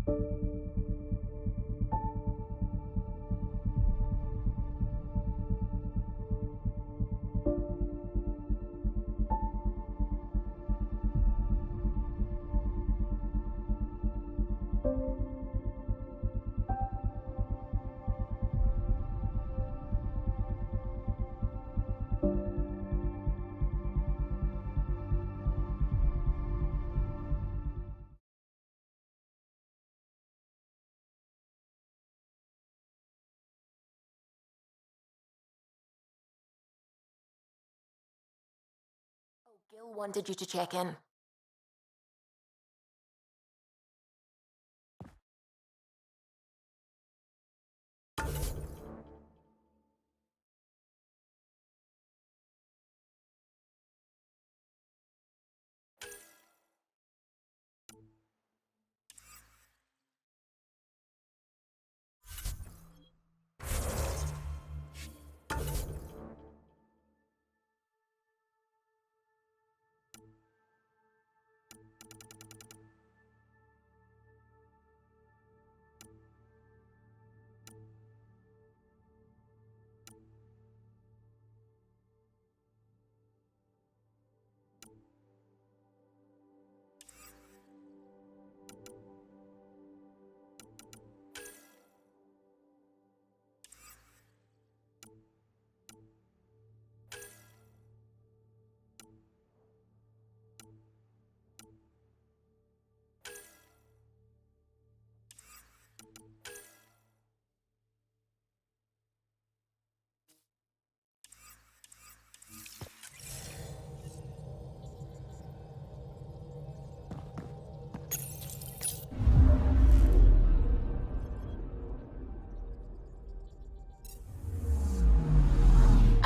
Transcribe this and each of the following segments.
Gil wanted you to check in.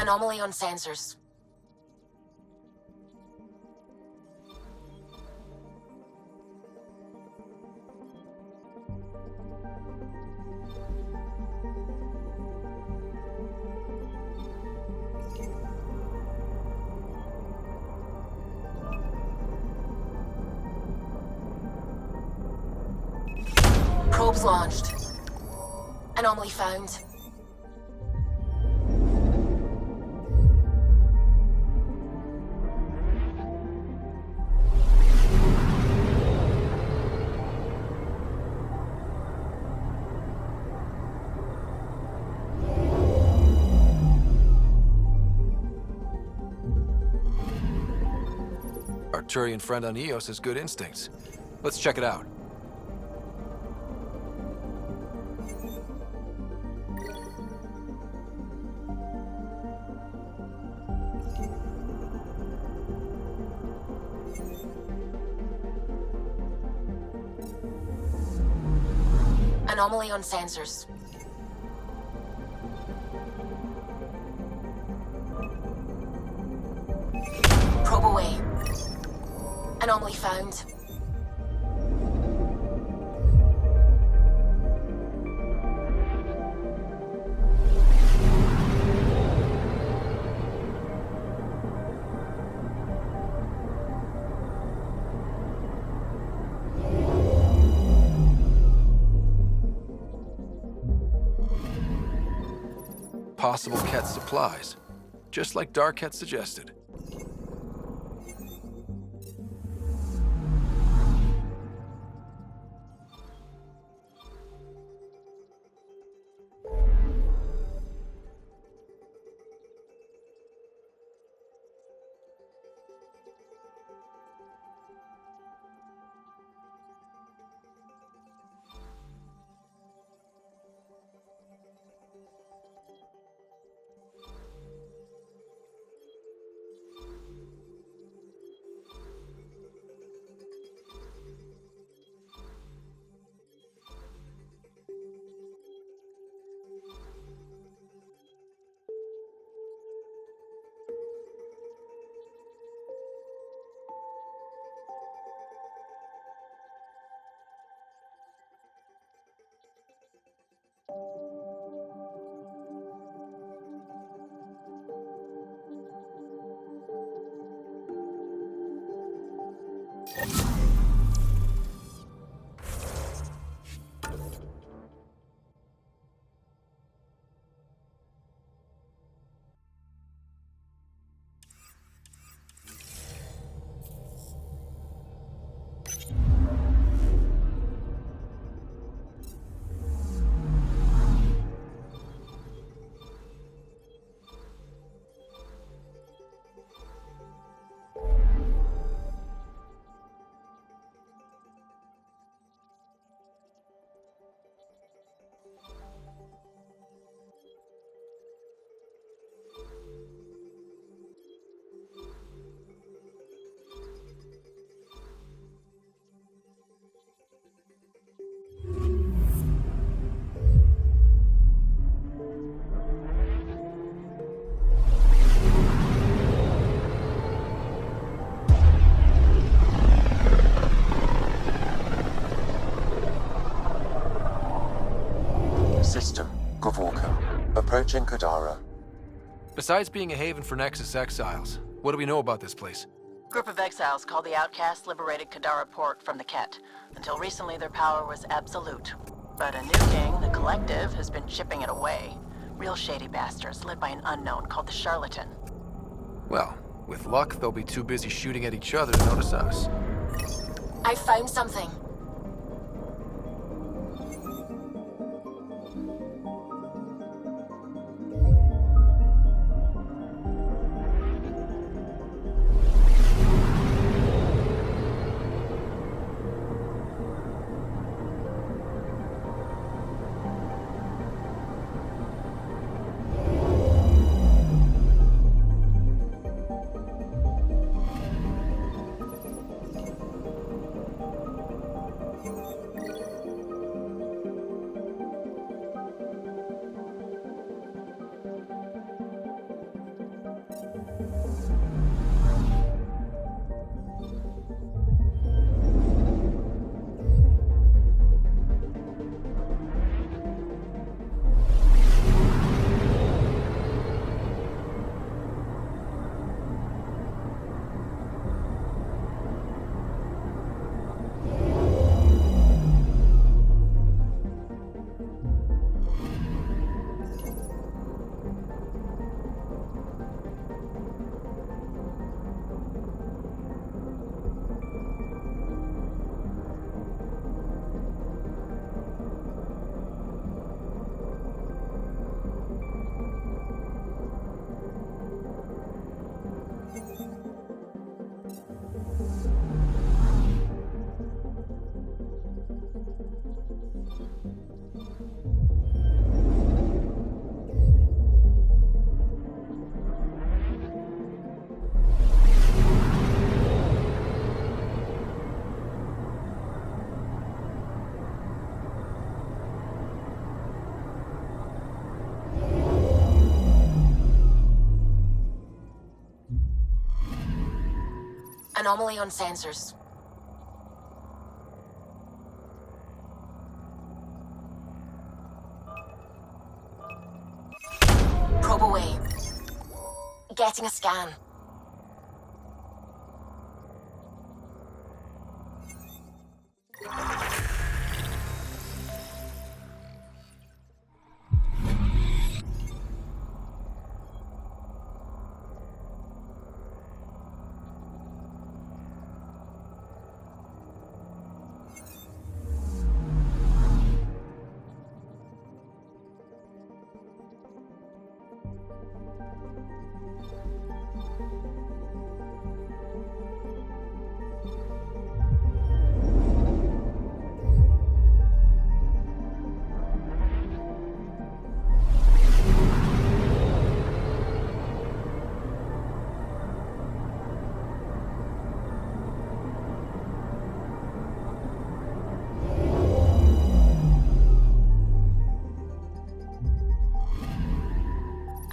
Anomaly on sensors. Probes launched. Anomaly found. Arcturian friend on Eos has good instincts. Let's check it out. Anomaly on sensors. Probe away. Anomaly found. Possible Ket supplies, just like Dark had suggested. Approaching Kadara. Besides being a haven for Nexus exiles, what do we know about this place? Group of exiles called the Outcasts liberated Kadara Port from the Ket. Until recently, their power was absolute. But a new king, the Collective, has been chipping it away. Real shady bastards, led by an unknown called the Charlatan. Well, with luck, they'll be too busy shooting at each other to notice us. I found something. Anomaly on sensors. Probe away. Getting a scan.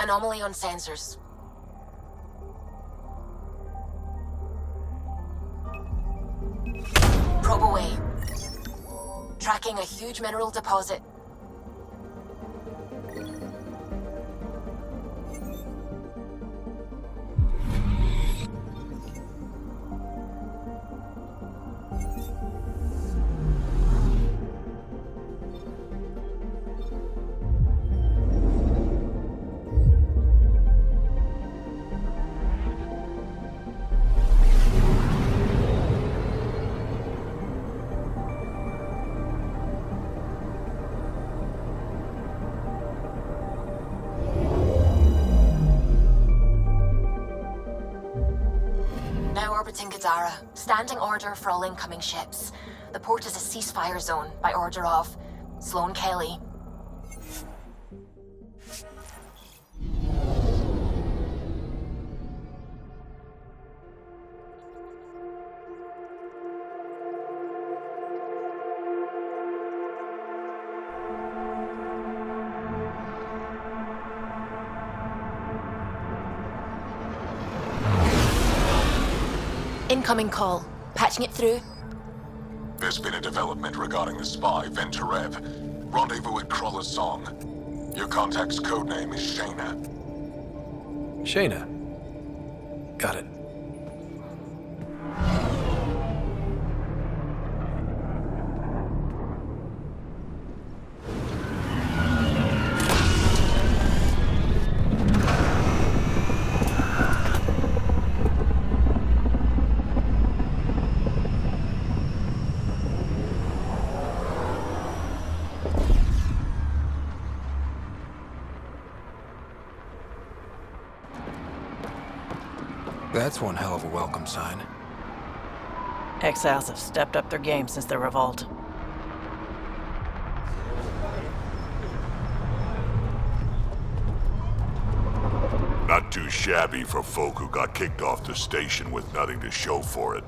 Anomaly on sensors. Probe away. Tracking a huge mineral deposit. Now orbiting Kadara. Standing order for all incoming ships. The port is a ceasefire zone by order of Sloan Kelly. Incoming call. Patching it through. There's been a development regarding the spy, Venturev. Rendezvous at Crawler's Song. Your contact's codename is Shayna. Shayna. Got it. That's one hell of a welcome sign. Exiles have stepped up their game since the revolt. Not too shabby for folk who got kicked off the station with nothing to show for it.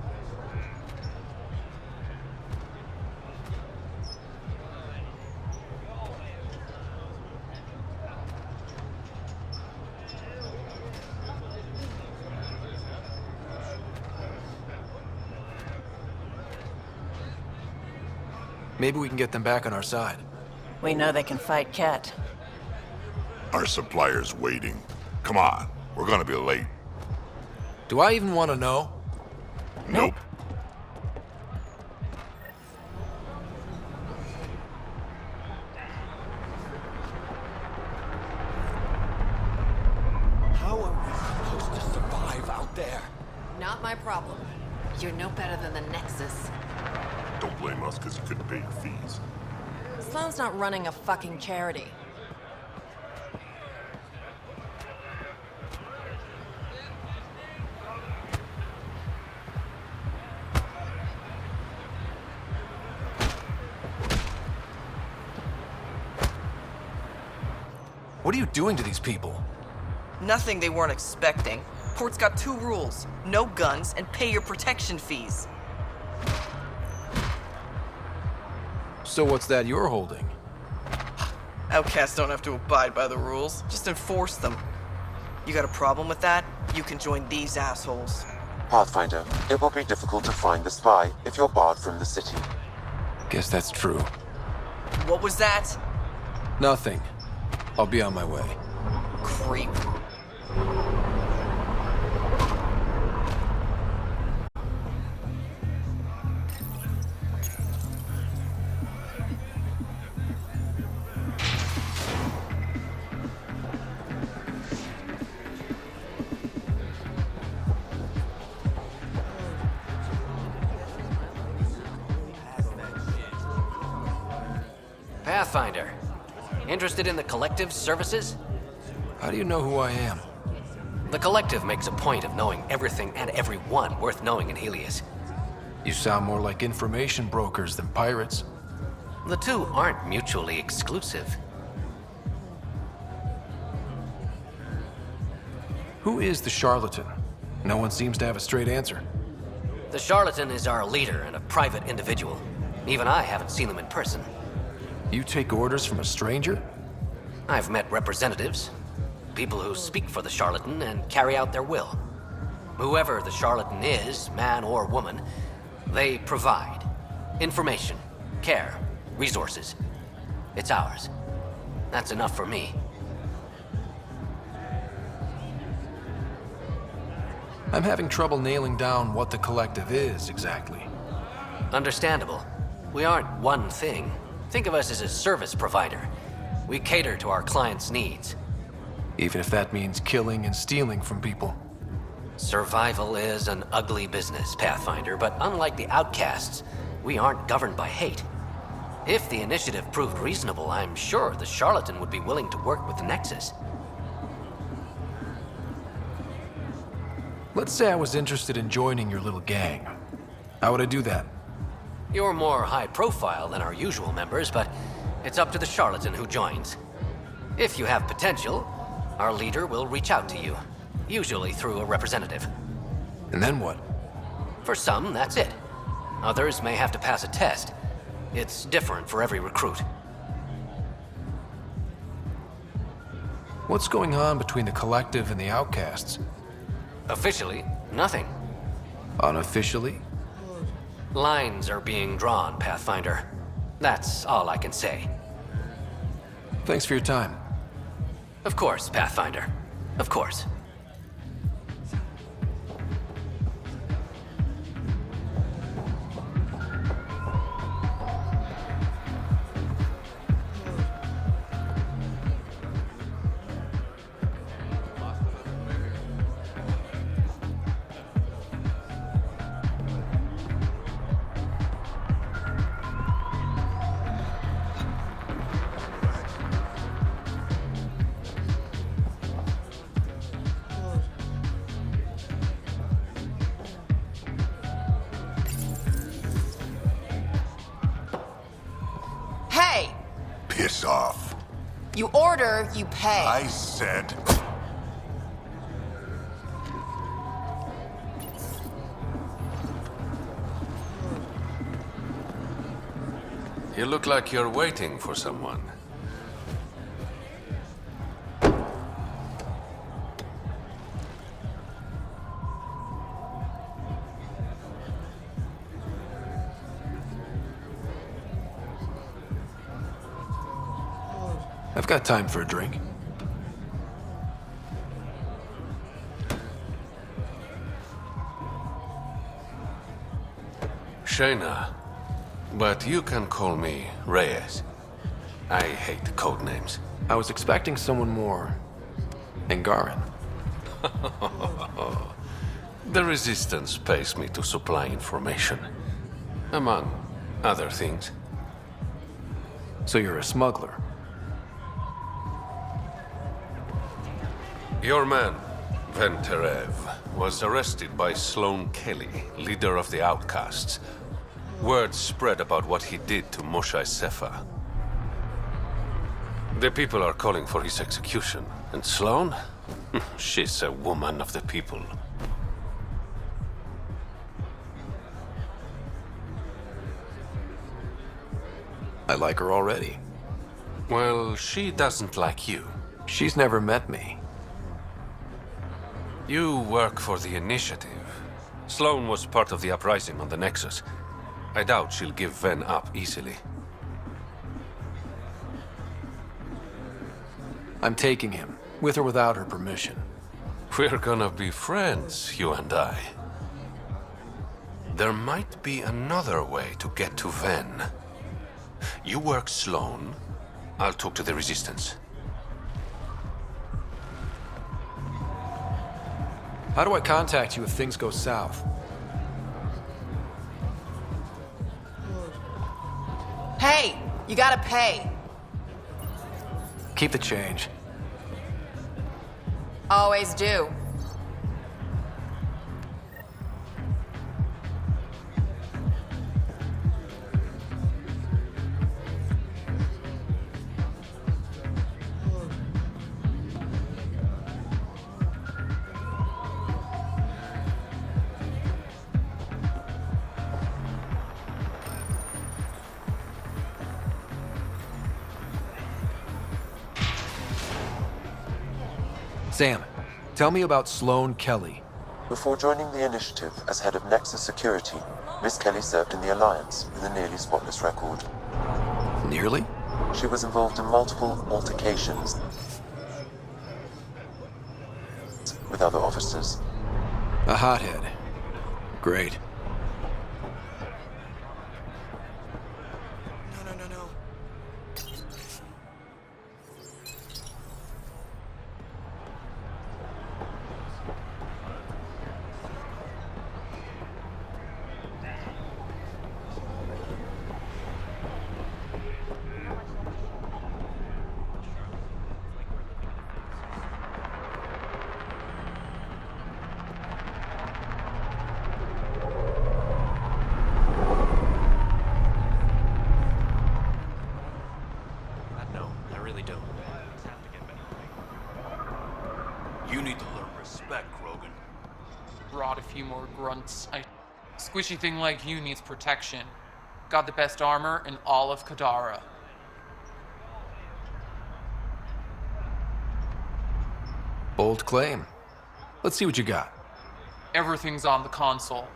Maybe we can get them back on our side. We know they can fight Ket. Our supplier's waiting. Come on, we're gonna be late. Do I even want to know? Nope. How are we supposed to survive out there? Not my problem. You're no better than the Nexus. Don't blame us because you couldn't pay your fees. Sloan's not running a fucking charity. What are you doing to these people? Nothing they weren't expecting. Port's got 2 rules. No guns and pay your protection fees. So what's that you're holding? Outcasts don't have to abide by the rules, just enforce them. You got a problem with that? You can join these assholes. Pathfinder, it will be difficult to find the spy if you're barred from the city. Guess that's true. What was that? Nothing. I'll be on my way. Creep. Pathfinder. Interested in the Collective's services? How do you know who I am? The Collective makes a point of knowing everything and everyone worth knowing in Helios. You sound more like information brokers than pirates. The two aren't mutually exclusive. Who is the charlatan? No one seems to have a straight answer. The charlatan is our leader and a private individual. Even I haven't seen him in person. You take orders from a stranger? I've met representatives, people who speak for the charlatan and carry out their will. Whoever the charlatan is, man or woman, they provide information, care, resources. It's ours. That's enough for me. I'm having trouble nailing down what the Collective is exactly. Understandable. We aren't one thing. Think of us as a service provider. We cater to our clients' needs. Even if that means killing and stealing from people. Survival is an ugly business, Pathfinder, but unlike the outcasts, we aren't governed by hate. If the initiative proved reasonable, I'm sure the charlatan would be willing to work with the Nexus. Let's say I was interested in joining your little gang. How would I do that? You're more high profile than our usual members, but it's up to the charlatan who joins. If you have potential, our leader will reach out to you, usually through a representative. And then what? For some, that's it. Others may have to pass a test. It's different for every recruit. What's going on between the Collective and the outcasts? Officially, nothing. Unofficially? Lines are being drawn, Pathfinder. That's all I can say. Thanks for your time. Of course, Pathfinder. Of course. Hey! Piss off. You order, you pay. I said... You look like you're waiting for someone. I've got time for a drink. Shayna, but you can call me Reyes. I hate code names. I was expecting someone more Angaran. The Resistance pays me to supply information, among other things. So you're a smuggler? Your man, Venterev, was arrested by Sloane Kelly, leader of the Outcasts. Word spread about what he did to Moshe Sefa. The people are calling for his execution. And Sloane? She's a woman of the people. I like her already. Well, she doesn't like you. She's never met me. You work for the Initiative. Sloane was part of the uprising on the Nexus. I doubt she'll give Ven up easily. I'm taking him, with or without her permission. We're gonna be friends, you and I. There might be another way to get to Ven. You work Sloane, I'll talk to the Resistance. How do I contact you if things go south? Hey! You gotta pay. Keep the change. Always do. Sam, tell me about Sloane Kelly. Before joining the Initiative as head of Nexus Security, Miss Kelly served in the Alliance with a nearly spotless record. Nearly? She was involved in multiple altercations with other officers. A hothead. Great. No. You need to learn respect, Krogan. Brought a few more grunts. A squishy thing like you needs protection. Got the best armor in all of Kadara. Bold claim. Let's see what you got. Everything's on the console.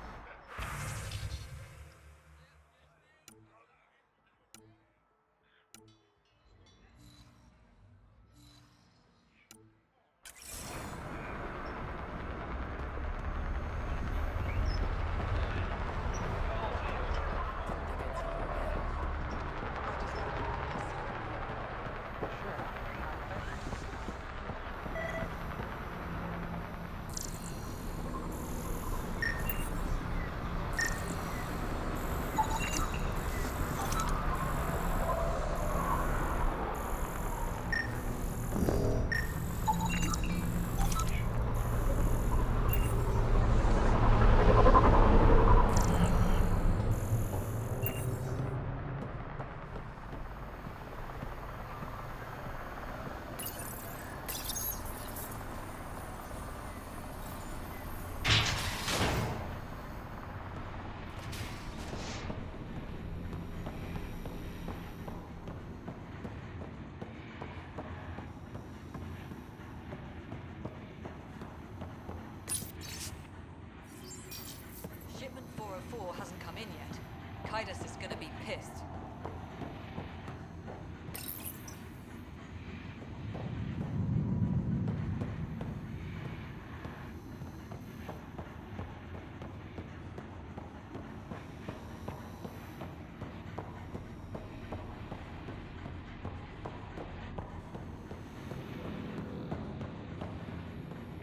Titus is gonna be pissed.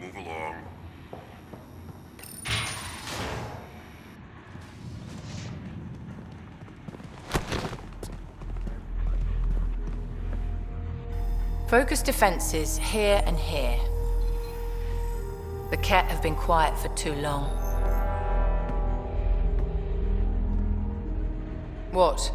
Move along. Focus defenses here and here. The Ket have been quiet for too long. What?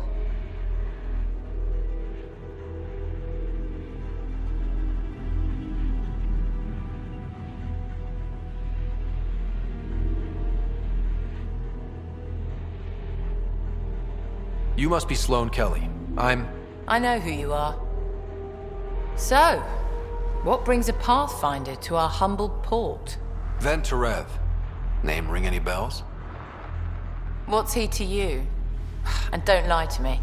You must be Sloane Kelly. I know who you are. So, what brings a Pathfinder to our humble port? Ven Terev. Name ring any bells? What's he to you? And don't lie to me.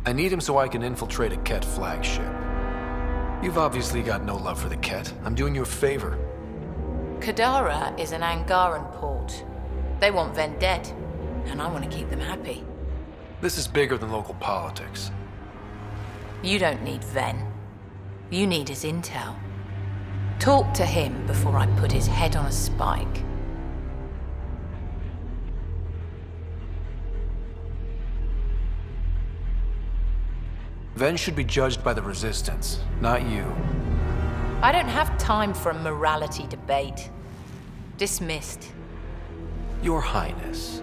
I need him so I can infiltrate a Ket flagship. You've obviously got no love for the Ket. I'm doing you a favor. Kadara is an Angaran port. They want Ven dead, and I want to keep them happy. This is bigger than local politics. You don't need Ven. You need his intel. Talk to him before I put his head on a spike. Ven should be judged by the Resistance, not you. I don't have time for a morality debate. Dismissed. Your Highness.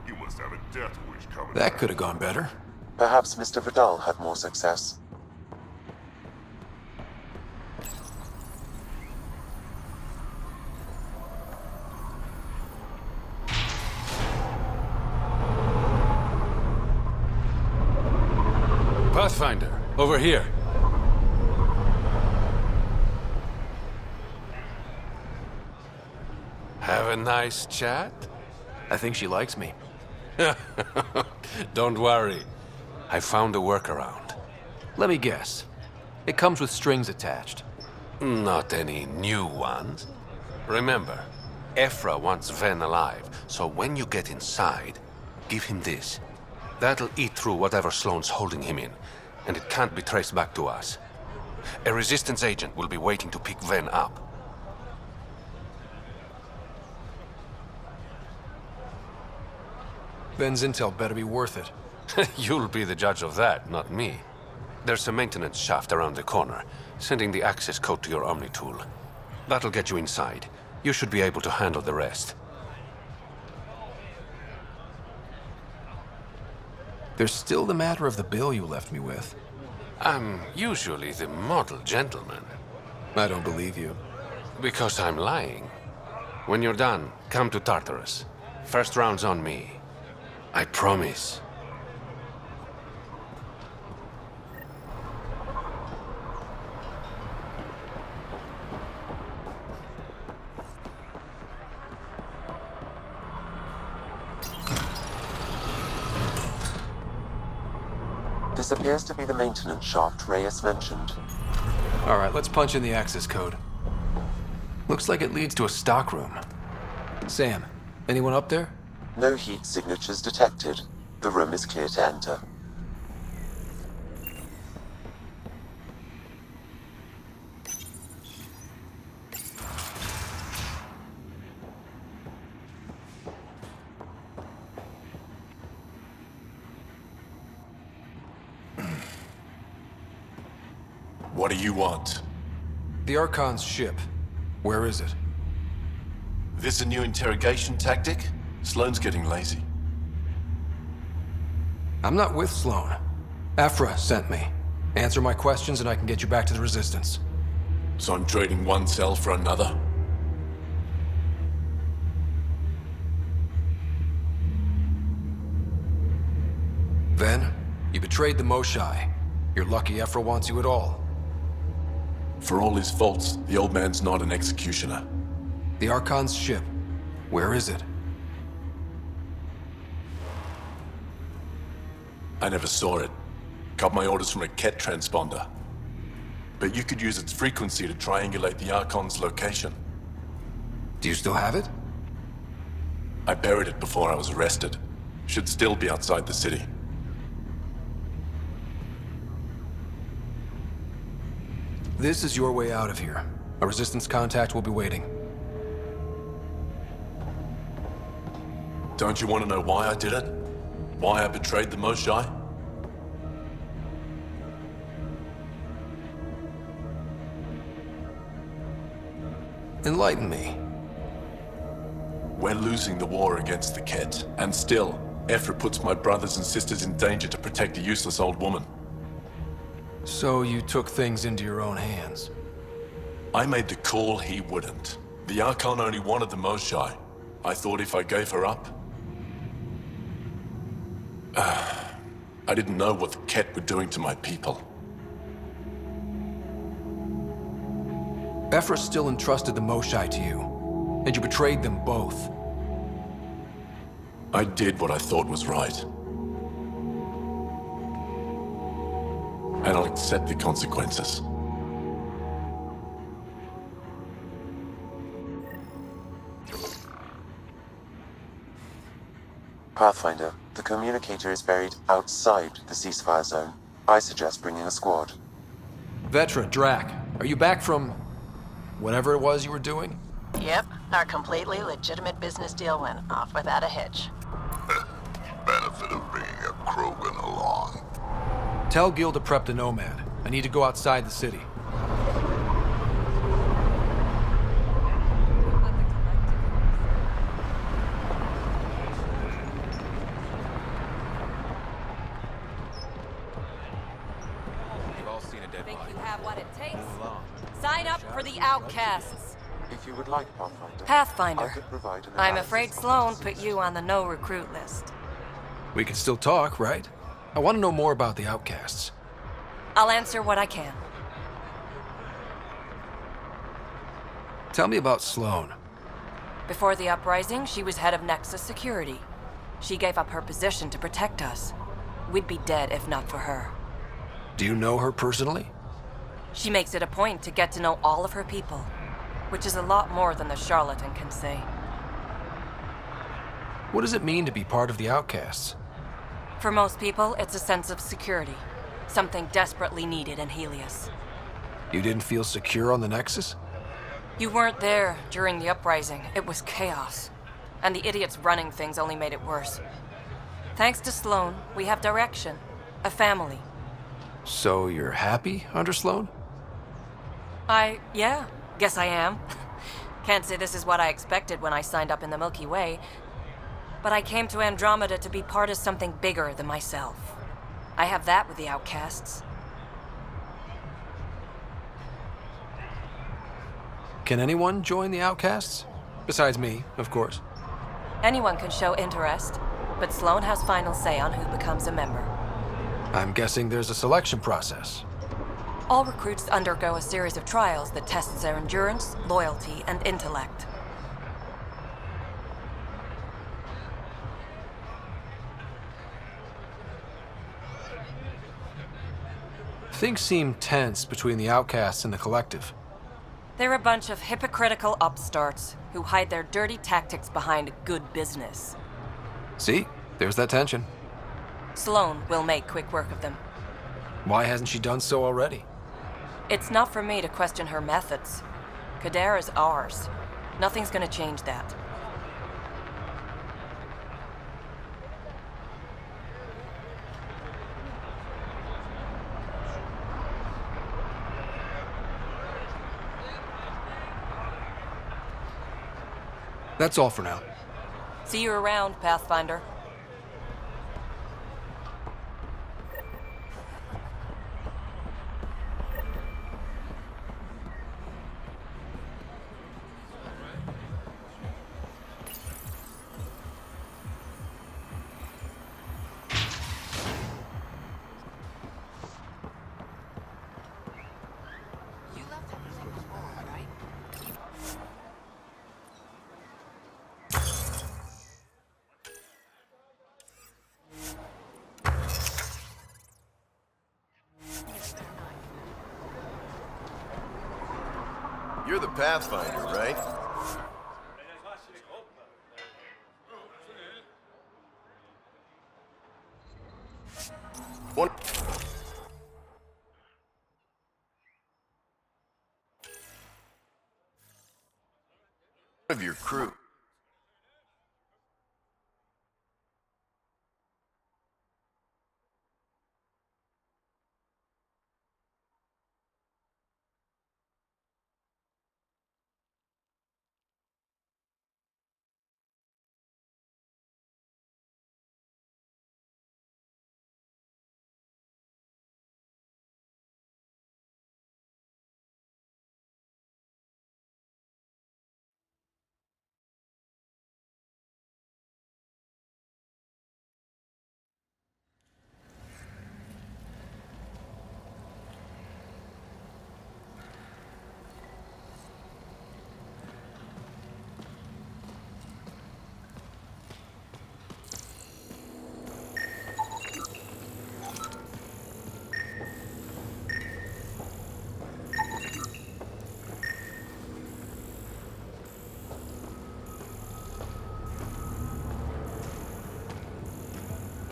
You must have a death wish coming. That could have gone better. Perhaps Mr. Vidal had more success. Pathfinder, over here. Have a nice chat? I think she likes me. Don't worry. I found a workaround. Let me guess. It comes with strings attached. Not any new ones. Remember, Ephra wants Ven alive, so when you get inside, give him this. That'll eat through whatever Sloane's holding him in, and it can't be traced back to us. A Resistance agent will be waiting to pick Ven up. Ven's intel better be worth it. You'll be the judge of that, not me. There's a maintenance shaft around the corner, sending the access code to your Omni tool. That'll get you inside. You should be able to handle the rest. There's still the matter of the bill you left me with. I'm usually the model gentleman. I don't believe you. Because I'm lying. When you're done, come to Tartarus. First round's on me. I promise. This appears to be the maintenance shaft Reyes mentioned. All right, let's punch in the access code. Looks like it leads to a stockroom. Sam, anyone up there? No heat signatures detected. The room is clear to enter. What do you want? The Archon's ship. Where is it? This a new interrogation tactic? Sloane's getting lazy. I'm not with Sloane. Ephra sent me. Answer my questions and I can get you back to the Resistance. So I'm trading one cell for another? Ven, you betrayed the Moshai. You're lucky Ephra wants you at all. For all his faults, the old man's not an executioner. The Archon's ship. Where is it? I never saw it. Got my orders from a Ket transponder. But you could use its frequency to triangulate the Archon's location. Do you still have it? I buried it before I was arrested. Should still be outside the city. This is your way out of here. A Resistance contact will be waiting. Don't you want to know why I did it? Why I betrayed the Moshai? Enlighten me. We're losing the war against the Ket, and still, Ephra puts my brothers and sisters in danger to protect a useless old woman. So you took things into your own hands. I made the call he wouldn't. The Archon only wanted the Moshai. I thought if I gave her up... I didn't know what the Ket were doing to my people. Ephra still entrusted the Moshai to you, and you betrayed them both. I did what I thought was right. And I'll accept the consequences. Pathfinder, the communicator is buried outside the ceasefire zone. I suggest bringing a squad. Vetra, Drac, are you back from... whatever it was you were doing? Yep, our completely legitimate business deal went off without a hitch. Benefit of bringing a Krogan along. Tell Gil to prep the Nomad. I need to go outside the city. Think you have what it takes? Sign up for the Outcasts. If you would like, Pathfinder, I Pathfinder. could provide an I'm analysis afraid of Sloan the put you on the no recruit list. We can still talk, right? I want to know more about the Outcasts. I'll answer what I can. Tell me about Sloan. Before the uprising, she was head of Nexus Security. She gave up her position to protect us. We'd be dead if not for her. Do you know her personally? She makes it a point to get to know all of her people, which is a lot more than the charlatan can say. What does it mean to be part of the Outcasts? For most people, it's a sense of security, something desperately needed in Helios. You didn't feel secure on the Nexus? You weren't there during the uprising. It was chaos. And the idiots running things only made it worse. Thanks to Sloan, we have direction. A family. So you're happy under Sloan? Yeah, guess I am. Can't say this is what I expected when I signed up in the Milky Way. But I came to Andromeda to be part of something bigger than myself. I have that with the Outcasts. Can anyone join the Outcasts? Besides me, of course. Anyone can show interest, but Sloan has final say on who becomes a member. I'm guessing there's a selection process. All recruits undergo a series of trials that tests their endurance, loyalty, and intellect. Things seem tense between the Outcasts and the Collective. They're a bunch of hypocritical upstarts who hide their dirty tactics behind good business. See? There's that tension. Sloan will make quick work of them. Why hasn't she done so already? It's not for me to question her methods. Kadar is ours. Nothing's gonna change that. That's all for now. See you around, Pathfinder. You're the Pathfinder, right? One of your crew.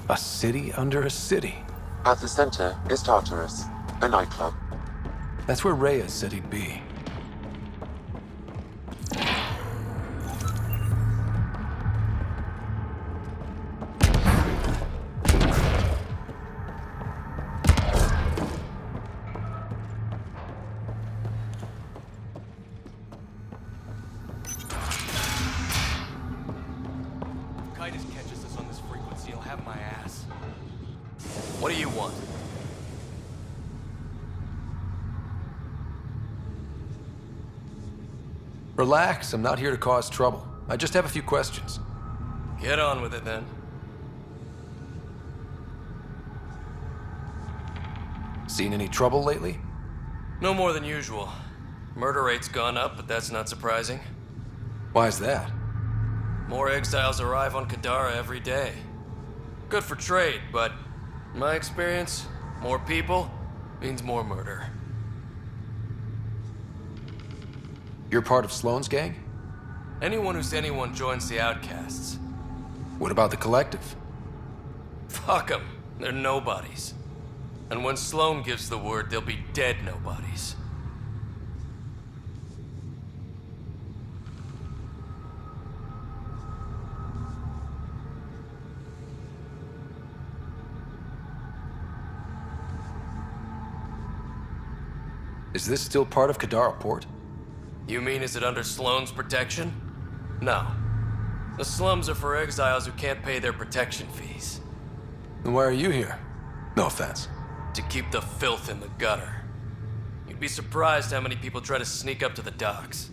A city under a city. At the center is Tartarus, a nightclub. That's where Reyes said he'd be. What do you want? Relax, I'm not here to cause trouble. I just have a few questions. Get on with it then. Seen any trouble lately? No more than usual. Murder rate's gone up, but that's not surprising. Why's that? More exiles arrive on Kadara every day. Good for trade, but in my experience, more people means more murder. You're part of Sloane's gang? Anyone who's anyone joins the Outcasts. What about the Collective? Fuck them. They're nobodies. And when Sloane gives the word, they'll be dead nobodies. Is this still part of Kadara Port? You mean, is it under Sloane's protection? No. The slums are for exiles who can't pay their protection fees. Then why are you here? No offense. To keep the filth in the gutter. You'd be surprised how many people try to sneak up to the docks.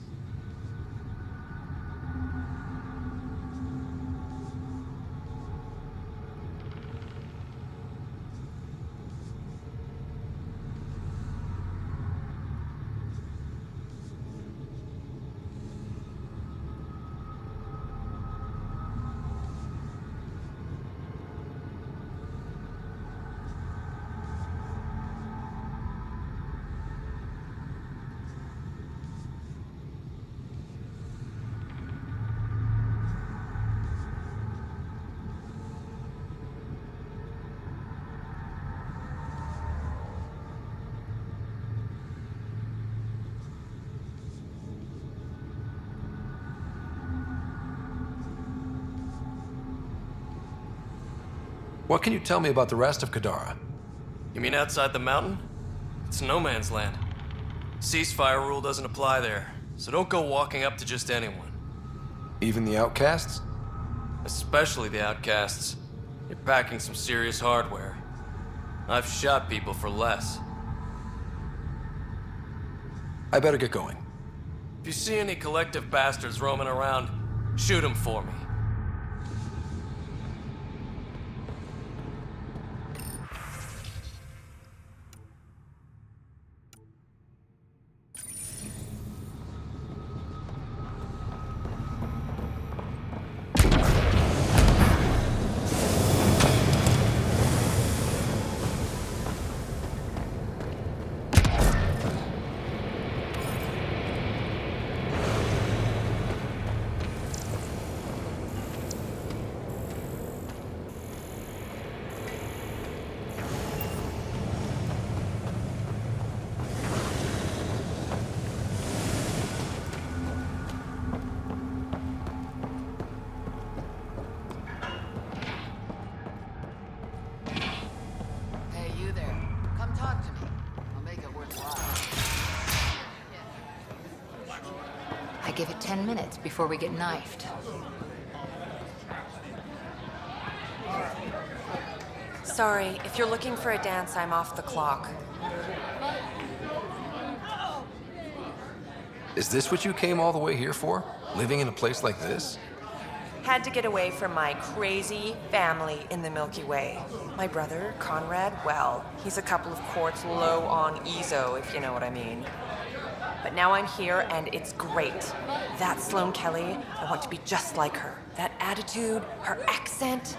What can you tell me about the rest of Kadara? You mean outside the mountain? It's no man's land. Ceasefire rule doesn't apply there, so don't go walking up to just anyone. Even the Outcasts? Especially the Outcasts. You're packing some serious hardware. I've shot people for less. I better get going. If you see any collective bastards roaming around, shoot them for me. 10 minutes before we get knifed. Sorry, if you're looking for a dance, I'm off the clock. Is this what you came all the way here for? Living in a place like this? Had to get away from my crazy family in the Milky Way. My brother, Conrad, well, he's a couple of quarts low on EZO, if you know what I mean. But now I'm here, and it's great. That Sloane Kelly, I want to be just like her. That attitude, her accent.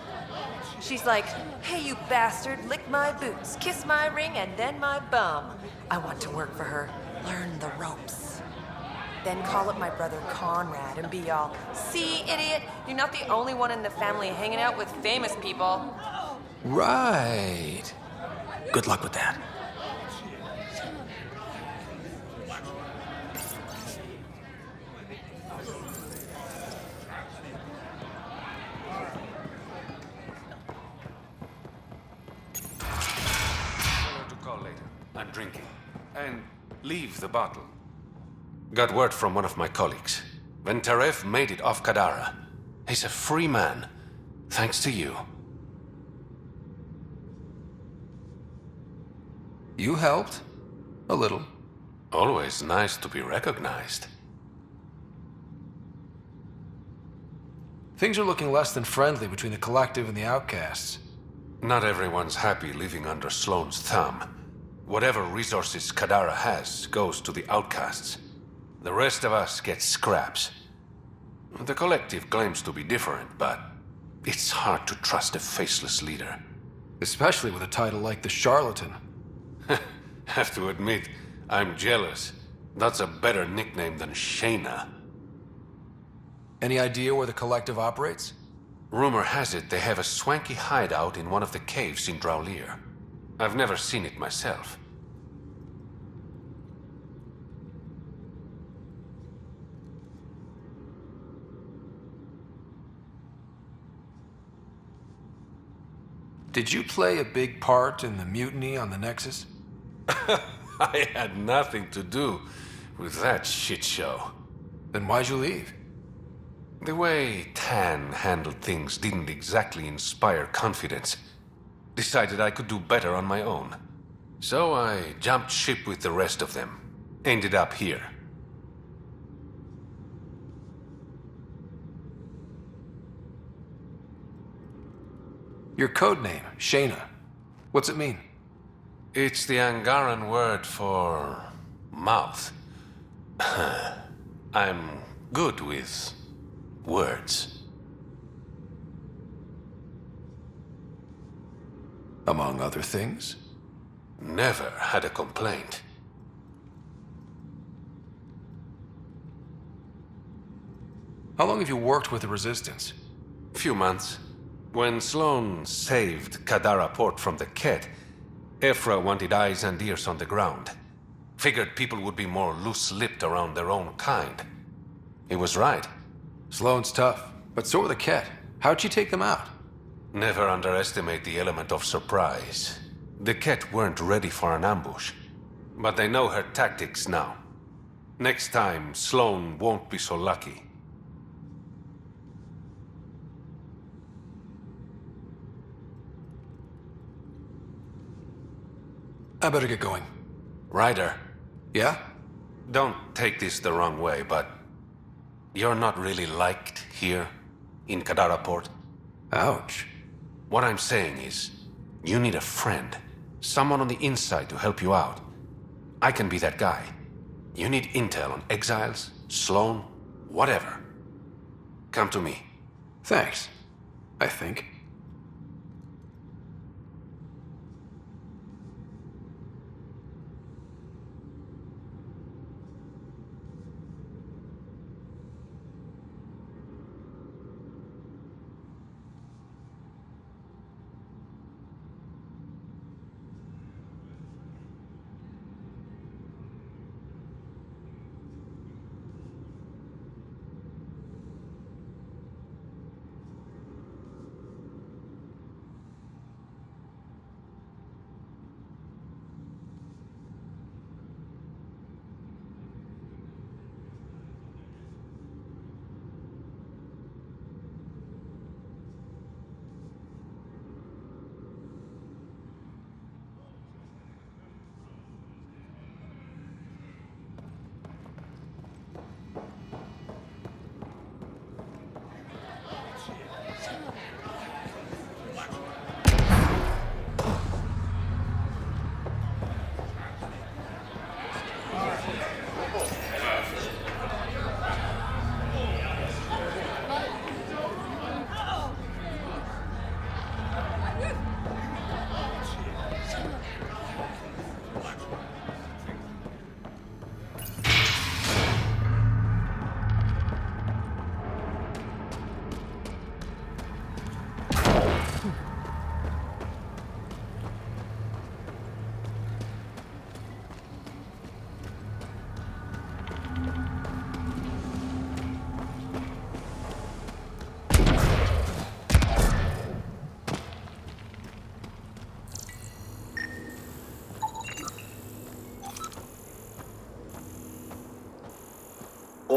She's like, hey, you bastard, lick my boots, kiss my ring, and then my bum. I want to work for her, learn the ropes. Then call up my brother Conrad and be all, see, idiot, you're not the only one in the family hanging out with famous people. Right. Good luck with that. To call later. I'm drinking. And leave the bottle. Got word from one of my colleagues. Ventaref made it off Kadara. He's a free man. Thanks to you. You helped. A little. Always nice to be recognized. Things are looking less than friendly between the Collective and the Outcasts. Not everyone's happy living under Sloane's thumb. Whatever resources Kadara has goes to the Outcasts. The rest of us get scraps. The Collective claims to be different, but it's hard to trust a faceless leader. Especially with a title like the Charlatan. Have to admit, I'm jealous. That's a better nickname than Shayna. Any idea where the Collective operates? Rumor has it they have a swanky hideout in one of the caves in Draulir. I've never seen it myself. Did you play a big part in the mutiny on the Nexus? I had nothing to do with that shit show. Then why'd you leave? The way Tan handled things didn't exactly inspire confidence. Decided I could do better on my own. So I jumped ship with the rest of them. Ended up here. Your code name, Shayna. What's it mean? It's the Angaran word for mouth. I'm good with words. Among other things? Never had a complaint. How long have you worked with the Resistance? Few months. When Sloane saved Kadara Port from the Ket, Ephra wanted eyes and ears on the ground. Figured people would be more loose-lipped around their own kind. He was right. Sloane's tough, but so are the Ket. How'd you take them out? Never underestimate the element of surprise. The Ket weren't ready for an ambush, but they know her tactics now. Next time, Sloane won't be so lucky. I better get going. Ryder. Yeah? Don't take this the wrong way, but you're not really liked here in Kadara Port. Ouch. What I'm saying is, you need a friend. Someone on the inside to help you out. I can be that guy. You need intel on exiles, Sloane, whatever. Come to me. Thanks. I think.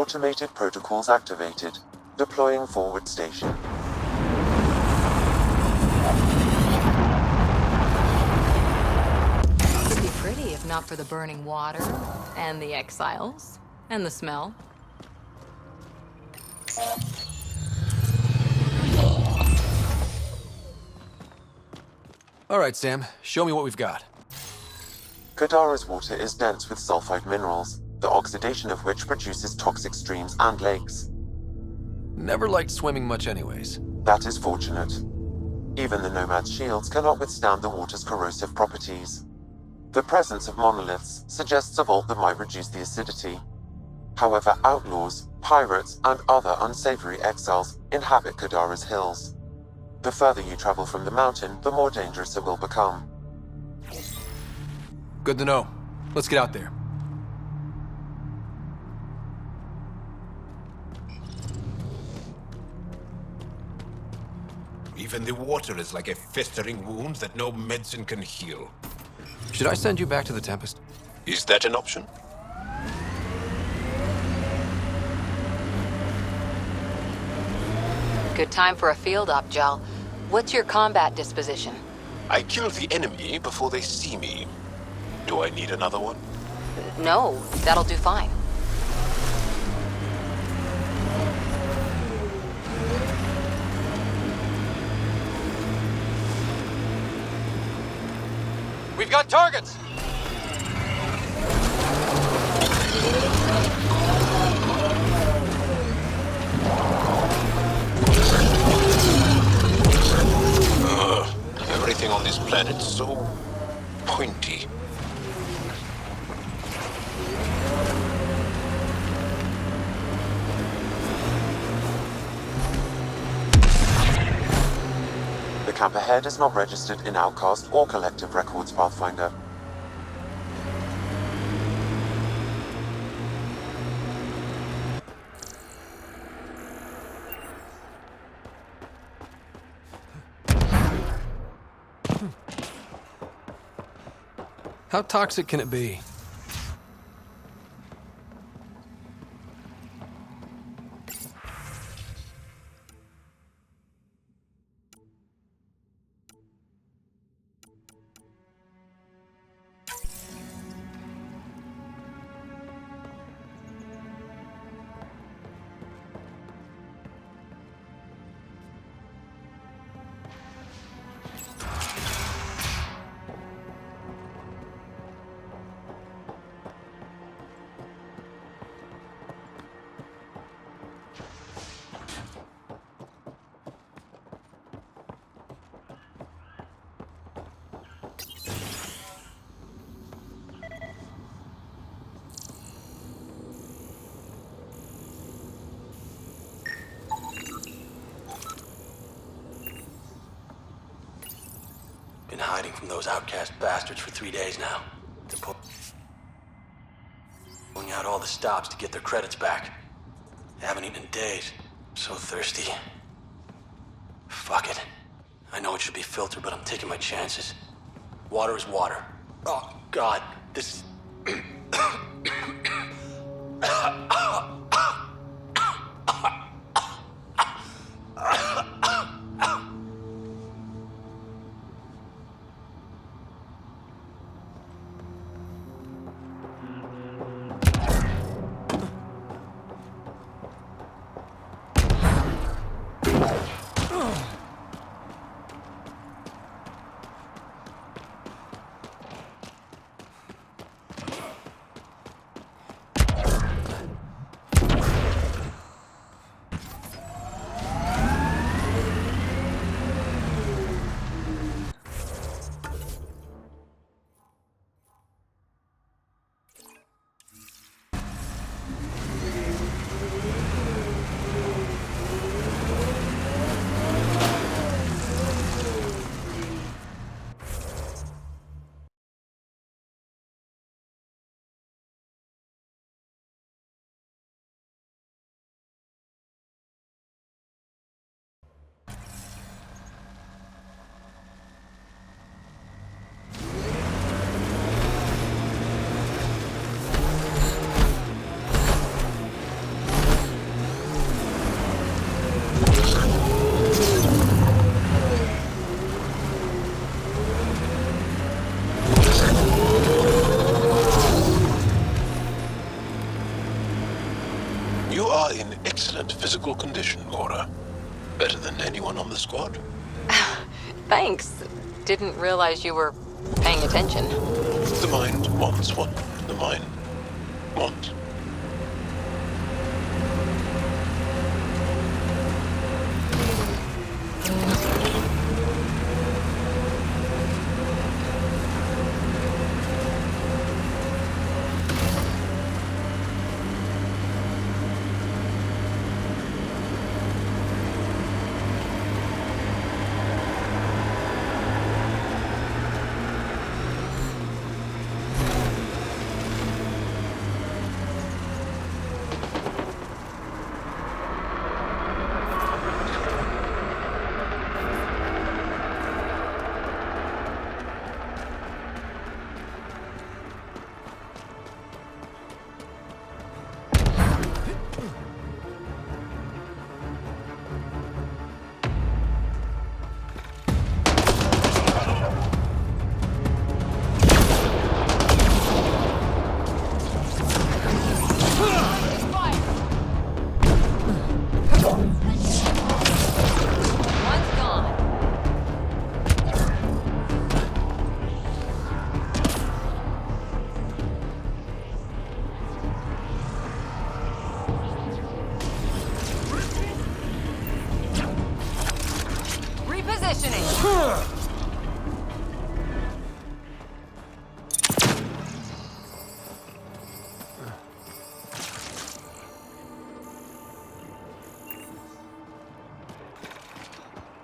Automated protocols activated. Deploying forward station. It'd be pretty if not for the burning water, and the exiles, and the smell. All right, Sam. Show me what we've got. Kadara's water is dense with sulfide minerals, the oxidation of which produces toxic streams and lakes. Never liked swimming much anyways. That is fortunate. Even the Nomad's shields cannot withstand the water's corrosive properties. The presence of monoliths suggests a vault that might reduce the acidity. However, outlaws, pirates, and other unsavory exiles inhabit Kadara's hills. The further you travel from the mountain, the more dangerous it will become. Good to know. Let's get out there. Even the water is like a festering wound that no medicine can heal. Should I send you back to the Tempest? Is that an option? Good time for a field op, Jal. What's your combat disposition? I kill the enemy before they see me. Do I need another one? No, that'll do fine. We've got targets! Everything on this planet's so pointy. The camp ahead is not registered in Outcast or Collective Records Pathfinder. How toxic can it be? Been hiding from those outcast bastards for 3 days now. They're pulling out all the stops to get their credits back. They haven't eaten in days. So thirsty. Fuck it. I know it should be filtered, but I'm taking my chances. Water is water. Oh, God. This... physical condition, Cora. Better than anyone on the squad. Thanks. Didn't realize you were paying attention. The mind wants what the mind wants.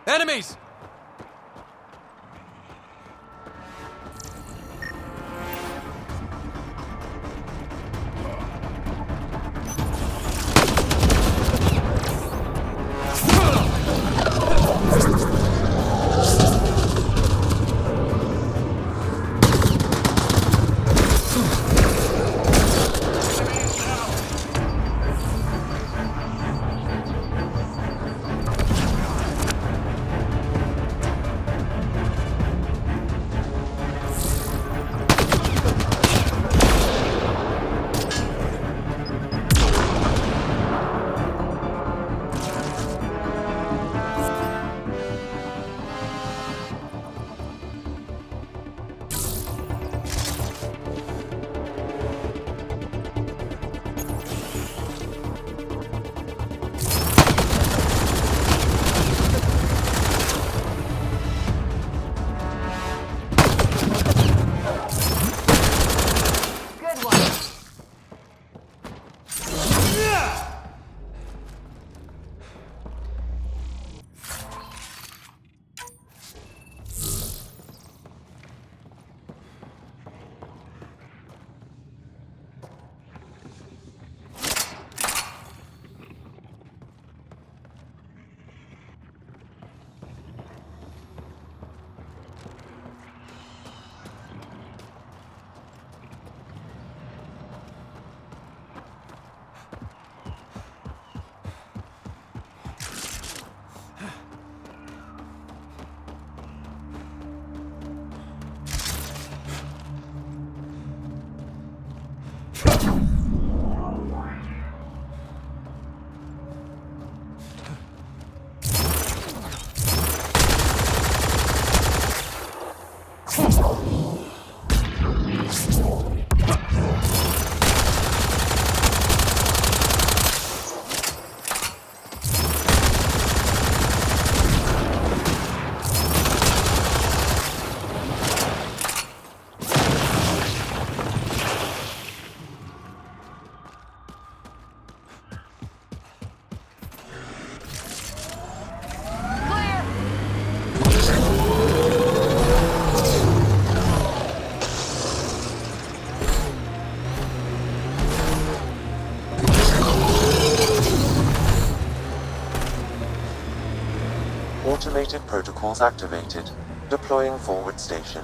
Enemies! Automated protocols activated. Deploying forward station.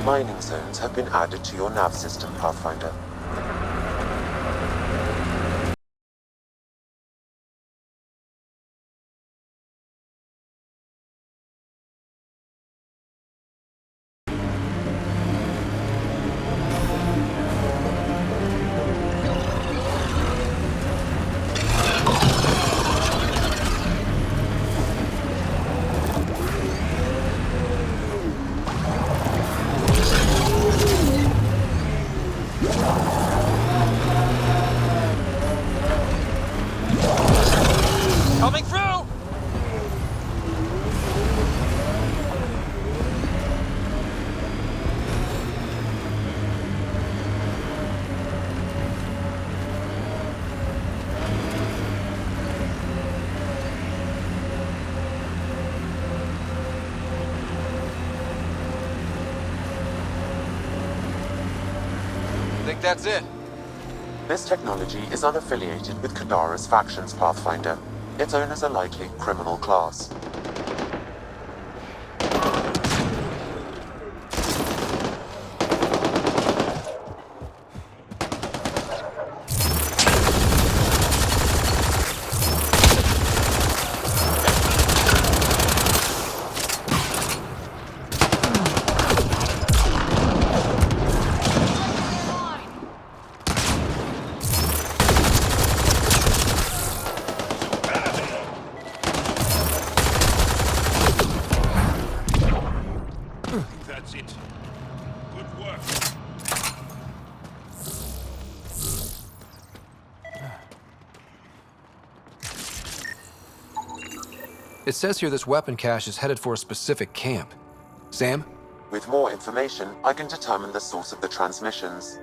mining zones have been added to your nav system, Pathfinder. Coming through! Think that's it? This technology is unaffiliated with Kadara's factions, Pathfinder. Its owners are likely criminal class. That's it. Good work. It says here this weapon cache is headed for a specific camp. Sam? With more information, I can determine the source of the transmissions.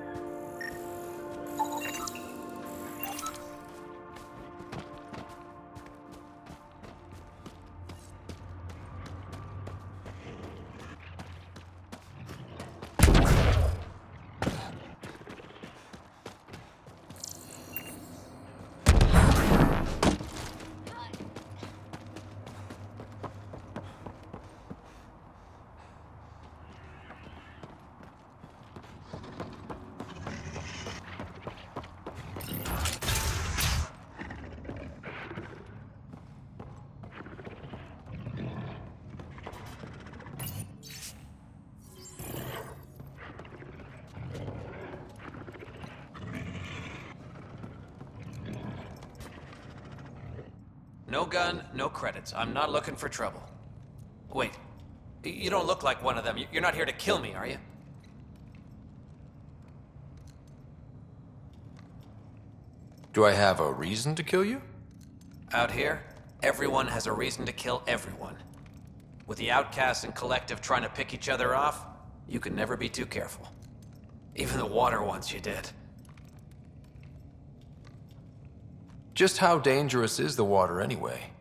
No gun, no credits. I'm not looking for trouble. Wait, you don't look like one of them. You're not here to kill me, are you? Do I have a reason to kill you? Out here, everyone has a reason to kill everyone. With the outcasts and collective trying to pick each other off, you can never be too careful. Even the water wants you dead. Just how dangerous is the water anyway?